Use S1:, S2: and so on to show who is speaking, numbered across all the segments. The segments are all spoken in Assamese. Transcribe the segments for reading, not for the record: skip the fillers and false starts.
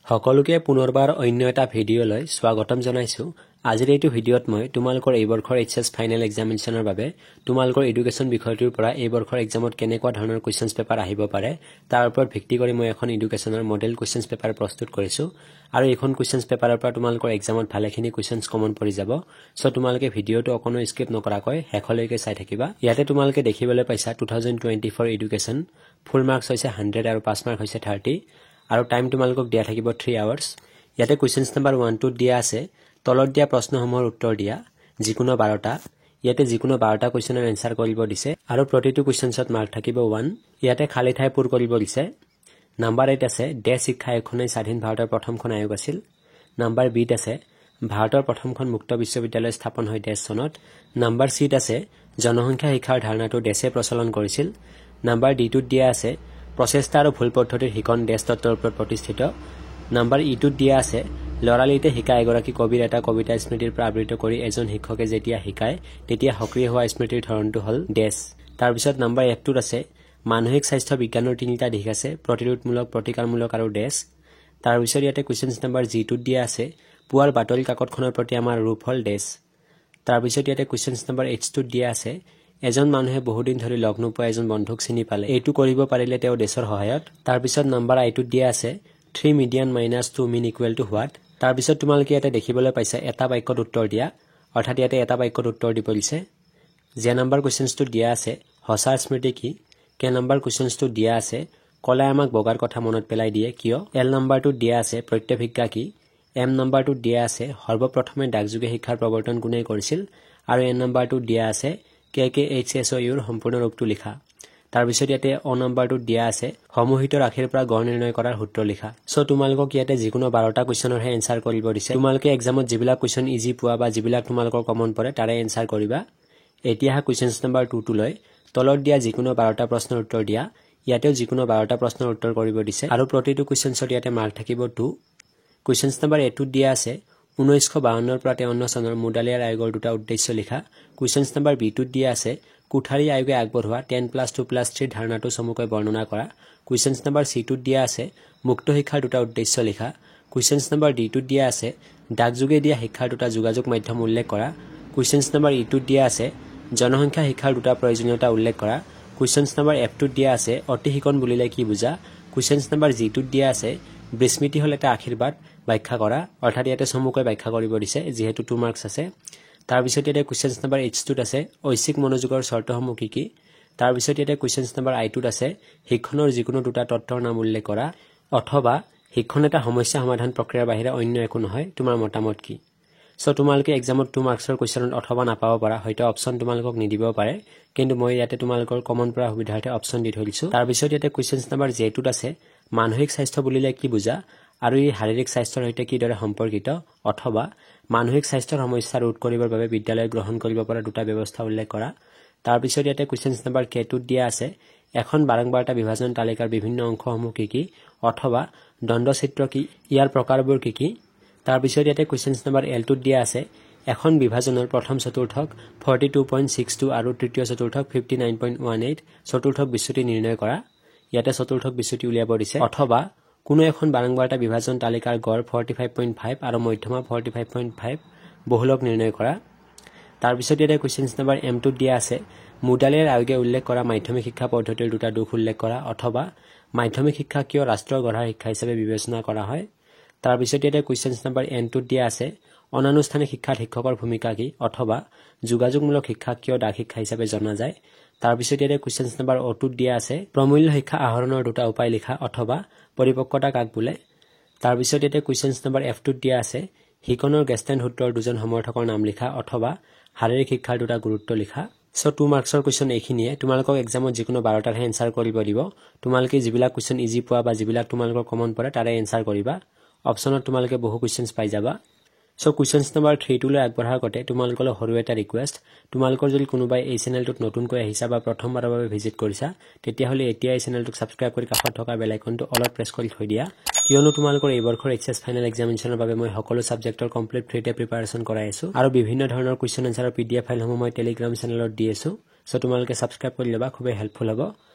S1: সকলোকে পুনৰবাৰ অন্য এটা ভিডিঅ'লৈ স্বাগতম জনাইছো। আজিৰ এইটো ভিডিঅ'ত মই তোমালোকৰ এই বৰ্ষৰ এইচএছ ফাইনেল এক্সামিনেশ্যনৰ বাবে তোমালোকৰ এডুকেশ্যন বিষয়টোৰ পৰা এই বৰ্ষৰ এক্সামত কেনেকুৱা ধৰণৰ কোৱেশ্চনছ পেপাৰ আহিব পাৰে তাৰ ওপৰত ভিত্তি কৰি মই এখন এডুকেশ্যনৰ মডেল কোৱেশ্চনছ পেপাৰ প্ৰস্তুত কৰিছো আৰু এইখন কোৱেশ্চনছ পেপাৰৰ পৰা তোমালোকৰ এক্সামত ভালেখিনি কোৱেশ্চনছ কমন পৰি যাব। সো তোমালোকে ভিডিঅ'টো অকনো স্কিপ নকৰাকৈ শেষলৈকে চাই থাকিবা। ইয়াতে তোমালোকে দেখিবলৈ পাইছা 2024 এডুকেশ্যন ফুল মাৰ্কছ হৈছে 100 আৰু পাছ মাৰ্ক হৈছে 30 আৰু টাইম তোমালোকক দিয়া থাকিব 3 আৱাৰ্ছ। ইয়াতে কোৱেশ্চনছ নম্বৰ 1 2 দিয়া আছে, তলত দিয়া প্ৰশ্নসমূহৰ উত্তৰ দিয়া যিকোনো 12টা। ইয়াতে যিকোনো 12টা কোৱেশ্চনৰ এনসাৰ কৰিব দিছে আৰু প্ৰতিটো কোৱেশ্চনছত মাৰ্ক থাকিব 1। ইয়াতে খালি ঠাই পূৰ কৰিব দিছে। নাম্বাৰ 8 আছে, দেশ শিক্ষা আয়োগখনেই স্বাধীন ভাৰতৰ প্ৰথমখন আয়োগ আছিল। নাম্বাৰ বিত আছে, ভাৰতৰ প্ৰথমখন মুক্ত বিশ্ববিদ্যালয় স্থাপন হয় দেশ চনত। নাম্বাৰ চিত আছে, জনসংখ্যা শিক্ষাৰ ধাৰণাটো দেশে প্ৰচলন কৰিছিল। নাম্বাৰ ডিটোত দিয়া আছে, প্ৰচেষ্টা আৰু ভুল পদ্ধতিৰ শিকন দেশ তত্ত্বৰ ওপৰত প্ৰতিষ্ঠিত। নাম্বাৰ ইটোত দিয়া আছে, লৰালিতে শিকা এগৰাকী কবিৰ এটা কবিতা স্মৃতিৰ পৰা আবৃত কৰি এজন শিক্ষকে যেতিয়া শিকায় তেতিয়া সক্ৰিয় হোৱা স্মৃতিৰ ধৰণটো হ'ল দেশ। তাৰপিছত নাম্বাৰ 1টোত আছে, মানসিক স্বাস্থ্য বিজ্ঞানৰ 3টা দিশ আছে, প্ৰতিৰোধমূলক, প্ৰতিকাৰমূলক আৰু দেশ। তাৰপিছত ইয়াতে কুৱেশ্চন নাম্বাৰ জিটোত দিয়া আছে, পুৱাৰ বাতৰি কাকতখনৰ প্ৰতি আমাৰ ৰূপ হ'ল দেশ। তাৰপিছত ইয়াতে কুৱেশ্চন নাম্বাৰ এইচটোত দিয়া আছে, এজন মানুহে বহুদিন ধৰি লগ নোপোৱা এজন বন্ধুক চিনি পালে, এইটো কৰিব পাৰিলে তেওঁ দেশৰ সহায়ত। তাৰপিছত নাম্বাৰ আইটোত দিয়া আছে, 3 median minus 2 mean equal to what. তাৰপিছত তোমালোকে ইয়াতে দেখিবলৈ পাইছা এটা বাক্যত উত্তৰ দিয়া, অৰ্থাৎ ইয়াতে এটা বাক্যত উত্তৰ দিব দিছে। যে নাম্বাৰ কুৱেশ্চনছটোত দিয়া আছে, সঁচা স্মৃতি কি? কে নাম্বাৰ কুৱেশ্চনছটোত দিয়া আছে, কলাই আমাক বগাৰ কথা মনত পেলাই দিয়ে কিয়? এল নাম্বাৰটোত দিয়া আছে, প্ৰত্যভিজ্ঞা কি? এম নাম্বাৰটোত দিয়া আছে, সৰ্বপ্ৰথমে ডাকযোগে শিক্ষাৰ প্ৰৱৰ্তন কোনে কৰিছিল? আৰু এন নাম্বাৰটোত দিয়া আছে, KKHSOUৰ সম্পূৰ্ণ ৰূপটো লিখা। তাৰপিছত ইয়াতে অ নাম্বাৰটোত দিয়া আছে, সমূহিত ৰাশিৰ পৰা গড় নিৰ্ণয় কৰাৰ সূত্ৰ লিখা। সো তোমালোকক ইয়াতে যিকোনো 12টা কুৱেশ্চনৰহে এনসাৰ কৰিব দিছে। তোমালোকে এক্সামত যিবিলাক কুৱেশ্চন ইজি পোৱা বা যিবিলাক তোমালোকৰ কমন পৰে তাৰে এনসাৰ কৰিবা। এতিয়া কুৱেশ্চন নাম্বাৰ 2 লৈ তলত দিয়া যিকোনো 12টা প্ৰশ্নৰ উত্তৰ দিয়া। ইয়াতেও যিকোনো 12টা প্ৰশ্নৰ উত্তৰ কৰিব দিছে আৰু প্ৰতিটো কুৱেশ্চনত ইয়াতে মাৰ্ক থাকিব 2। কুৱেশ্চন নাম্বাৰ 8টোত দিয়া আছে, 1952 পৰা 53 চনৰ মুডালিয়াৰ আয়োগৰ 2টা উদ্দেশ্য লিখা। কুৱেশ্চন নাম্বাৰ বিটোত দিয়া আছে, কুঠাৰী আয়োগে আগবঢ়োৱা 10+2+3 ধাৰণাটো চমুকৈ বৰ্ণনা কৰা। কুৱেশ্চন নাম্বাৰ চিটোত দিয়া আছে, মুক্ত শিক্ষাৰ 2টা উদ্দেশ্য লিখা। কুৱেশ্চন নাম্বাৰ ডিটোত দিয়া আছে, ডাকযোগে দিয়া শিক্ষাৰ 2টা যোগাযোগ মাধ্যম উল্লেখ কৰা। কুৱেশ্চন নাম্বাৰ ইটোত দিয়া আছে, জনসংখ্যা শিক্ষাৰ 2টা প্ৰয়োজনীয়তা উল্লেখ কৰা। কুৱেশ্চন নাম্বাৰ এফটোত দিয়া আছে, অতি শিকন বুলিলে কি বুজা? কুৱেশ্চন নাম্বাৰ জিটোত দিয়া আছে, বিস্মৃতি হ'ল এটা আশীৰ্বাদ, ব্যাখ্যা কৰা। অৰ্থাৎ ইয়াতে চমুকৈ ব্যাখ্যা কৰিব দিছে যিহেতু 2 মাৰ্কছ আছে। তাৰপিছত ইয়াতে কুৱেশ্চন নাম্বাৰ এইচটোত আছে, ঐচ্ছিক মনোযোগৰ চৰ্তসমূহ কি কি? তাৰপিছত ইয়াতে কুৱেশ্চন নাম্বাৰ আইটোত আছে, শিক্ষণৰ যিকোনো 2টা তত্ত্বৰ নাম উল্লেখ কৰা। অথবা শিক্ষণ এটা সমস্যা সমাধান প্ৰক্ৰিয়াৰ বাহিৰে অন্য একো নহয়, তোমাৰ মতামত কি? সো তোমালোকে এক্সামত 2 মাৰ্কছৰ কুৱেশ্চনত অথবা নাপাব পাৰা, হয়তো অপশ্যন তোমালোকক নিদিব পাৰে, কিন্তু মই ইয়াতে তোমালোকৰ কমন পৰা সুবিধাৰ্থে অপশ্যন দি থৈ দিছো। তাৰপিছত ইয়াতে কুৱেশ্চন নাম্বাৰ জেটোত আছে, মানসিক স্বাস্থ্য বুলিলে কি বুজা আৰু ই শাৰীৰিক স্বাস্থ্যৰ সৈতে কিদৰে সম্পৰ্কিত? অথবা মানসিক স্বাস্থ্যৰ সমস্যা ৰোধ কৰিবৰ বাবে বিদ্যালয়ে গ্ৰহণ কৰিব পৰা 2টা ব্যৱস্থা উল্লেখ কৰা। তাৰপিছত ইয়াতে কুৱেশ্চন নাম্বাৰ কেটোত দিয়া আছে, এখন বাৰংবাৰতা বিভাজন তালিকাৰ বিভিন্ন অংশসমূহ কি কি? অথবা দ্বন্দ্বচিত্ৰ কি? ইয়াৰ প্ৰকাৰবোৰ কি কি? তাৰপিছত ইয়াতে কুৱেশ্চন নাম্বাৰ এলটোত দিয়া আছে, এখন বিভাজনৰ প্ৰথম চতুৰ্থক 42.62 আৰু তৃতীয় চতুৰ্থক 59.18, চতুৰ্থক বিচ্যুতি নিৰ্ণয় কৰা। ইয়াতে চতুৰ্থক বিচ্যুতি উলিয়াব দিছে। অথবা কোনো এখন বাৰংবাৰতা বিভাজন তালিকাৰ গড় 45.5 আৰু মধ্যমা 45.5, বহুলক নিৰ্ণয় কৰা। তাৰপিছত ইয়াতে কুৱেশ্চন নাম্বাৰ এমটোত দিয়া আছে, মুডালিয়াৰ আয়োগে উল্লেখ কৰা মাধ্যমিক শিক্ষা পদ্ধতিৰ 2টা দোষ উল্লেখ কৰা। অথবা মাধ্যমিক শিক্ষা কিয় ৰাষ্ট্ৰৰ গঢ়াৰ শিক্ষা হিচাপে বিবেচনা কৰা হয়? তাৰপিছত ইয়াতে কুৱেশ্চন নাম্বাৰ এনটোত দিয়া আছে, অনানুষ্ঠানিক শিক্ষাত শিক্ষকৰ ভূমিকা কি? অথবা যোগাযোগমূলক শিক্ষা কিয় ডাক শিক্ষা হিচাপে জনা যায়? তাৰপিছত ইয়াতে কুৱেশ্চন নাম্বাৰ অটোত দিয়া আছে, প্ৰমূল্য শিক্ষা আহৰণৰ 2টা উপায় লিখা। অথবা পৰিপক্কতা কাক বোলে? তাৰপিছত ইয়াতে কুৱেশ্চন নাম্বাৰ এফটোত দিয়া আছে, শিকনৰ গেষ্টেণ্ড সূত্ৰৰ 2জন সমৰ্থকৰ নাম লিখা। অথবা শাৰীৰিক শিক্ষাৰ 2টা গুৰুত্ব লিখা। সো 2 মাৰ্কছৰ কুৱেশ্চন এইখিনিয়ে। তোমালোকক এক্সামত যিকোনো 12টাৰহে এনসাৰ কৰিব দিব। তোমালোকে যিবিলাক কুৱেশ্চন ইজি পোৱা বা যিবিলাক তোমালোকৰ কমন পৰে তাৰে এনসাৰ কৰিবা। অপশ্যনত তোমালোকে বহু কুৱেশ্চনছ পাই যাবা। সো কুৱেশ্চন নাম্বাৰ 3 লৈ আগবঢ়াৰ আগতে তোমালোকলৈ সৰু এটা ৰিকুৱেষ্ট, তোমালোকৰ যদি কোনোবাই এই চেনেলটোত নতুনকৈ আহিছা বা প্ৰথমবাৰৰ বাবে ভিজিট কৰিছা তেতিয়াহ'লে এতিয়া এই চেনেলটোক সাবস্ক্ৰাইব কৰি কাষত থকা বেল আইকনটো অলপ প্ৰেছ কৰি থৈ দিয়া, কিয়নো তোমালোকৰ এই বৰ্ষৰ এইচএছ ফাইনেল এক্সামিনেশ্যনৰ বাবে মই সকলো সাবজেক্টৰ কমপ্লিট ফ্ৰীতে প্ৰিপাৰেচন কৰাই আছো আৰু বিভিন্ন ধৰণৰ কুৱেশ্চন এনসাৰৰ PDF ফাইলসমূহ মই টেলিগ্ৰাম চেনেলত দি আছো। সো তোমালোকে সাবস্ক্ৰাইব কৰি ল'বা, খুবেই হেল্পফুল হ'ব।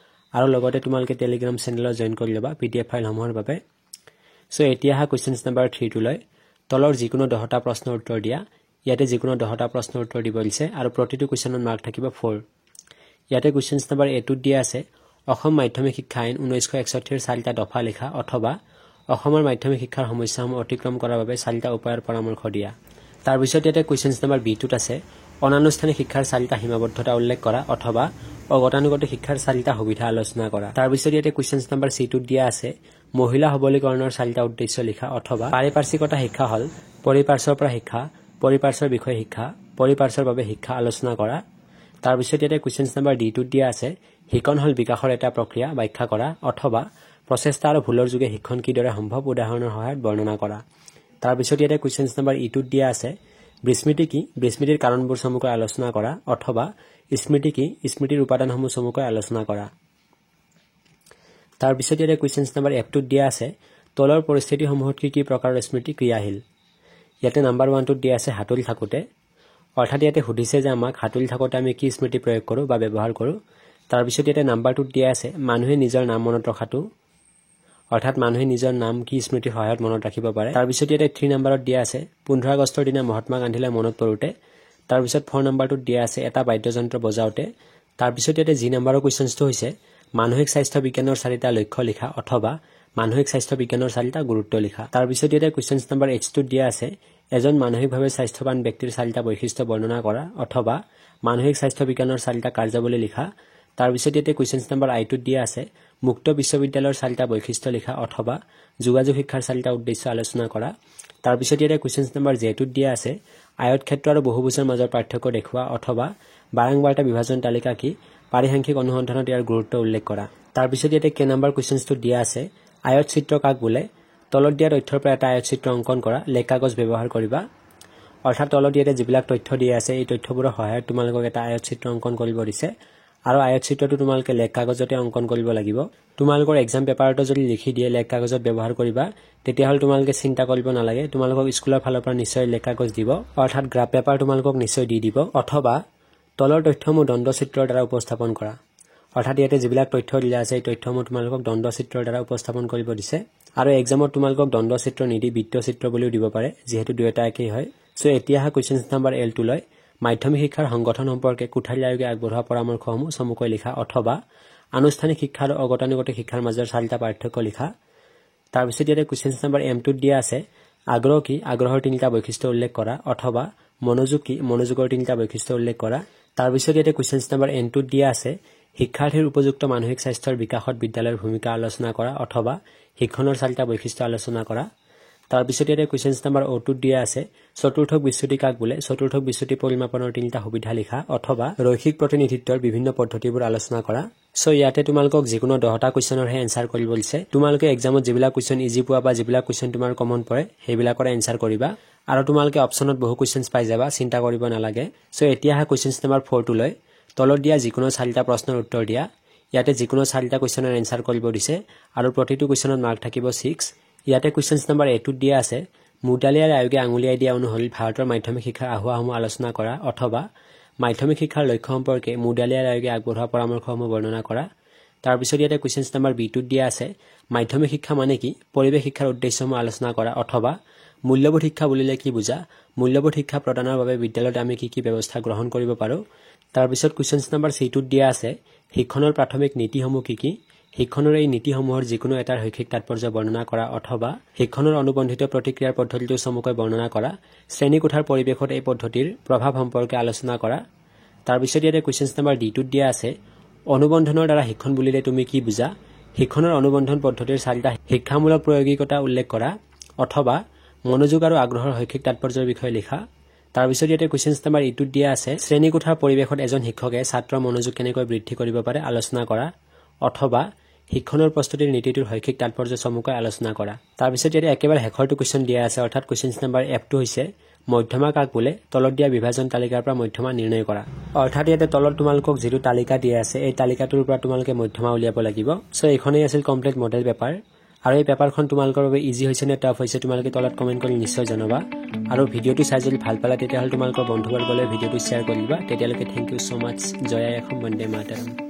S1: আৰু লগতে তোমালোকে টেলিগ্ৰাম চেনেলত জয়েন কৰি ল'বা PDF ফাইলসমূহৰ বাবে। সো এতিয়া হা কোৱেশ্চনছ নম্বৰ 3 টো লৈ তলৰ যিকোনো 10টা প্ৰশ্নৰ উত্তৰ দিয়া ইয়াতে যিকোনো 10টা প্ৰশ্নৰ উত্তৰ দিব দিছে আৰু প্ৰতিটো কোৱেশ্চনত মাৰ্ক থাকিব 4 ইয়াতে কোৱেশ্চনছ নম্বৰ A টো দিয়া আছে অসম মাধ্যমিক শিক্ষা আইন 1961 ৰ 4টা দফা লেখা অথবা অসমৰ মাধ্যমিক শিক্ষাৰ সমস্যাসমূহ অতিক্ৰম কৰাৰ বাবে 4টা উপায়ৰ পৰামৰ্শ দিয়া তাৰ পিছত ইয়াতে কোৱেশ্চনছ নম্বৰ B টোত আছে অনানুষ্ঠানিক শিক্ষাৰ 4টা সীমাবদ্ধতা উল্লেখ কৰা অথবা অগতানুগতিক শিক্ষাৰ 4টা সুবিধা আলোচনা কৰা তাৰ পিছত ইয়াতে কোৱেশ্চনছ নম্বৰ C টোত দিয়া আছে মহিলা সবলীকৰণৰ 4টা উদ্দেশ্য লিখা অথবা পাৰিপাৰ্শ্বিকতা শিক্ষা হল পৰিপাৰ্শ্বৰ পৰা শিক্ষা পৰিপাৰ্শ্বৰ বিষয় শিক্ষা পৰিপাৰ্শ্বৰ বাবে শিক্ষা আলোচনা কৰা তাৰ পিছত ইয়াতে কোৱেশ্চনছ নম্বৰ D টোত দিয়া আছে শিক্ষণ হল বিকাশৰ এটা প্ৰক্ৰিয়া ব্যাখ্যা কৰা অথবা প্ৰচেষ্টা আৰু ভুলৰ যোগে শিক্ষণ কিদৰে সম্ভৱ উদাহৰণৰ সহায়ত বৰ্ণনা কৰা তাৰ পিছত ইয়াতে কোৱেশ্চনছ নম্বৰ E টোত দিয়া আছে স্মৃতি কি স্মৃতিৰ কাৰণবোৰ সমুকৈ আলোচনা কৰা অথবা স্মৃতি কি স্মৃতিৰ উপাদানসমূহ সমুকৈ আলোচনা কৰা তাৰ পিছত ইয়াতে কোৱেশ্চনছ নম্বৰ F টোত দিয়া আছে তলৰ পৰিস্থিতিসমূহত কি প্ৰকাৰৰ স্মৃতি ক্ৰিয়াশীল ইয়াতে নম্বৰ 1 টোত দিয়া আছে হাতুল থাকোতে অৰ্থাৎ ইয়াতে সুধিছে যে আমাক হাতুল থাকোতে আমি কি স্মৃতি প্ৰয়োগ কৰো বা ব্যৱহাৰ কৰো তাৰ পিছত ইয়াতে নম্বৰ 2 ত দিয়া আছে মানুহে নিজৰ নাম মনত ৰখাটো অৰ্থাৎ মানুহে নিজৰ নাম কি স্মৃতিৰ সহায়ত মনত ৰাখিব পাৰে তাৰ পিছত ইয়াতে 3 নম্বৰত দিয়া আছে 15 আগষ্টৰ দিনা মহাত্মা গান্ধীলৈ মনত পৰোতে তাৰ পিছত 4 নম্বৰটোত দিয়া আছে এটা বাদ্যযন্ত্ৰ বজাওতে তাৰ পিছত ইয়াতে জি নম্বৰৰ কোৱেশ্চনটো হৈছে মানসিক স্বাস্থ্য বিজ্ঞানৰ 4টা লক্ষ্য লিখা অথবা মানসিক স্বাস্থ্য বিজ্ঞানৰ 4টা গুৰুত্ব লিখা তাৰ পিছত ইয়াতে কোৱেশ্চনছ নম্বৰ H টোত দিয়া আছে এজন মানসিকভাৱে স্বাস্থ্যৱান ব্যক্তিৰ 4টা বৈশিষ্ট্য বৰ্ণনা কৰা অথবা মানসিক স্বাস্থ্য বিজ্ঞানৰ 4টা কাৰ্যাৱলী লিখা তাৰ পিছত ইয়াতে কোৱেশ্চনছ নম্বৰ I টোত দিয়া আছে মুক্ত বিশ্ববিদ্যালয়ৰ 4টা বৈশিষ্ট্য লিখা অথবা যোগাযোগ শিক্ষাৰ 4টা উদ্দেশ্য আলোচনা কৰা তাৰ পিছত ইয়াতে কোৱেশ্চনছ নম্বৰ J টোত দিয়া আছে আয়তক্ষেত্ৰ আৰু বহুভুজৰ মাজৰ পাৰ্থক্য দেখুৱা অথবা বাৰংবাৰতা বিভাজন তালিকা কি পাৰিসাংখ্যিক অনুসন্ধানত ইয়াৰ গুৰুত্ব উল্লেখ কৰা তাৰ পিছত ইয়াতে কে নম্বৰ কোৱেশ্চনটো দিয়া আছে আয়ত চিত্ৰ কাক বোলে তলত দিয়া তথ্যৰ পৰা এটা আয়ত চিত্ৰ অংকন কৰা লেখ কাগজ ব্যৱহাৰ কৰিবা অৰ্থাৎ তলত ইয়াতে যিবিলাক তথ্য দিয়া আছে এই তথ্যবোৰৰ সহায়ত তোমালোকক এটা আয়ত চিত্ৰ অংকন কৰিব দিছে আৰু আয়ত চিত্ৰটো তোমালোকে লেখ কাগজতে অংকন কৰিব লাগিব তোমালোকৰ এক্সাম পেপাৰটো যদি লিখি দিয়ে লেখ কাগজত ব্যৱহাৰ কৰিবা তেতিয়া হল তোমালোকে চিন্তা কৰিব নালাগে তোমালোকক স্কুলৰ ফালৰ পৰা নিশ্চয় লেখ কাগজ দিব অৰ্থাৎ গ্ৰাফ পেপাৰ তোমালোকক নিশ্চয় দি দিব অথবা তলৰ তথ্যসমূহ দ্বন্দ্ব চিত্ৰৰ দ্বাৰা উপস্থাপন কৰা অৰ্থাৎ ইয়াতে যিবিলাক তথ্য দিয়া আছে এই তথ্যসমূহ তোমালোকক দ্বন্দ্ব চিত্ৰৰ দ্বাৰা উপস্থাপন কৰিব দিছে আৰু এক্সামত তোমালোকক দ্বন্দ্ব চিত্ৰ নিদি বৃত্ত চিত্ৰ বুলিও দিব পাৰে যেহেতু দুয়োটা একেই হয় সো এতিয়া কোৱেশ্চনছ নম্বৰ L টো লৈ মাধ্যমিক শিক্ষাৰ সংগঠন সম্পৰ্কে কোঠাৰী আয়োগে আগবঢ়োৱা পৰামৰ্শসমূহ সমুকৈ লিখা অথবা আনুষ্ঠানিক শিক্ষা আৰু অগতানুগতিক শিক্ষাৰ মাজৰ 4টা পাৰ্থক্য লিখা তাৰ পিছত ইয়াতে কোৱেশ্চনছ নম্বৰ M টোত দিয়া আছে আগ্ৰহ কি আগ্ৰহৰ 3টা বৈশিষ্ট্য উল্লেখ কৰা অথবা মনোযোগ কি মনোযোগৰ 3টা বৈশিষ্ট্য উল্লেখ কৰা তাৰ পিছত ইয়াতে কোৱেশ্চনছ নম্বৰ N টোত দিয়া আছে শিক্ষাৰ্থীৰ উপযুক্ত মানসিক স্বাস্থ্যৰ বিকাশত বিদ্যালয়ৰ ভূমিকা আলোচনা কৰা অথবা শিক্ষণৰ 4টা বৈশিষ্ট্য আলোচনা কৰা তাৰ পিছত ইয়াতে কোৱেশ্চনছ নম্বৰ O টোত দিয়া আছে চতুৰ্থক বিচ্যুতি কাক বোলে চতুৰ্থক বিচ্যুতি পৰিমাপনৰ 3টা সুবিধা লিখা অথবা ৰৈখিক প্ৰতিনিধিত্বৰ বিভিন্ন পদ্ধতিবোৰ আলোচনা কৰা সো ইয়াতে তোমালোকক যিকোনো 10টা কোৱেশ্চনৰহে এনসাৰ কৰিব দিছে তোমালোকে এক্সামত যিবিলাক কোৱেশ্চন ইজি পোৱা বা যিবিলাক কোৱেশ্চন তোমাৰ কমন পৰে সেইবিলাকৰ এনসাৰ কৰিবা আৰু তোমালোকে অপচনত বহু কোৱেশ্চনছ পাই যাবা চিন্তা কৰিব নালাগে সো এতিয়া কোৱেশ্চনছ নম্বৰ 4 টো লৈ তলত দিয়া যিকোনো 4টা প্ৰশ্নৰ উত্তৰ দিয়া ইয়াতে যিকোনো 4টা কোৱেশ্চনৰ এনসাৰ কৰিব দিছে আৰু প্ৰতিটো কোৱেশ্চনত মাৰ্ক থাকিব 6 ইয়াতে কোৱেশ্চনছ নম্বৰ A টোত দিয়া আছে মুডালিয়াৰ আয়োগে আঙুলিয়াই দিয়া অনুসৰি ভাৰতৰ মাধ্যমিক শিক্ষাৰ আহ্বানসমূহ আলোচনা কৰা অথবা মাধ্যমিক শিক্ষাৰ লক্ষ্য সম্পৰ্কে মুডালিয়াৰ আয়োগে আগবঢ়োৱা পৰামৰ্শসমূহ বৰ্ণনা কৰা তাৰ পিছত ইয়াতে কোৱেশ্চনছ নম্বৰ B টোত দিয়া আছে মাধ্যমিক শিক্ষা মানে কি পৰিৱেশ শিক্ষাৰ উদ্দেশ্যসমূহ আলোচনা কৰা অথবা মূল্যবোধ শিক্ষা বুলিলে কি বুজা মূল্যবোধ শিক্ষা প্ৰদানৰ বাবে বিদ্যালয়ত আমি কি ব্যৱস্থা গ্ৰহণ কৰিব পাৰো তাৰ পিছত কোৱেশ্চনছ নম্বৰ C টোত দিয়া আছে শিক্ষণৰ প্ৰাথমিক নীতিসমূহ কি শিক্ষণৰ এই নীতিসমূহৰ যিকোনো এটাৰ শৈক্ষিক তাৎপৰ্য বৰ্ণনা কৰা অথবা শিক্ষণৰ অনুবন্ধিত প্ৰতিক্ৰিয়াৰ পদ্ধতিটো সমুকৈ বৰ্ণনা কৰা শ্ৰেণী কোঠাৰ পৰিৱেশত এই পদ্ধতিৰ প্ৰভাৱ সম্পৰ্কে আলোচনা কৰা তাৰ পিছত ইয়াতে কোৱেশ্চনছ নম্বৰ D টোত দিয়া আছে অনুবন্ধনৰ দ্বাৰা শিক্ষণ বুলিলে তুমি কি বুজা শিক্ষণৰ অনুবন্ধন পদ্ধতিৰ 4টা শিক্ষামূলক প্ৰয়োগিকতা উল্লেখ কৰা অথবা মনোযোগ আৰু আগ্ৰহৰ শৈক্ষিক তাৎপৰ্যৰ বিষয়ে লিখা তাৰ পিছত ইয়াতে কোৱেশ্চনছ নম্বৰ E টোত দিয়া আছে শ্ৰেণী কোঠাৰ পৰিৱেশত এজন শিক্ষকে ছাত্ৰৰ মনোযোগ কেনেকৈ বৃদ্ধি কৰিব পাৰে আলোচনা কৰা অথবা শিক্ষণৰ প্ৰস্তুতিৰ নীতিটোৰ শৈক্ষিক তাৎপৰ্য সমুকৈ আলোচনা কৰা তাৰ পিছত ইয়াতে একেবাৰে শেষৰটো কোৱেশ্চন দিয়া আছে অৰ্থাৎ কোৱেশ্চনছ নম্বৰ F টো হৈছে মধ্যমা কাক বোলে তলত দিয়া বিভাজন তালিকাৰ পৰা মধ্যমা নিৰ্ণয় কৰা অৰ্থাৎ ইয়াতে তলত তোমালোকক যিটো তালিকা দিয়া আছে এই তালিকাটোৰ পৰা তোমালোকে মধ্যমা উলিয়াব লাগিব সো এইখনেই আছিল কমপ্লিট মডেল পেপাৰ আৰু এই পেপাৰখন তোমালোকৰ বাবে ইজি হৈছে নে টাফ হৈছে তোমালোকে তলত কমেন্ট কৰি নিশ্চয় জনাবা আৰু ভিডিওটো চাই যদি ভাল পালা তেতিয়াহ'লে তোমালোকৰ বন্ধুবৰ্গলৈ ভিডিওটো শ্বেয়াৰ কৰিবা তেতিয়ালৈকে থ্যাংক ইউ সো মাচ জয় অসম বন্দে মাতৰম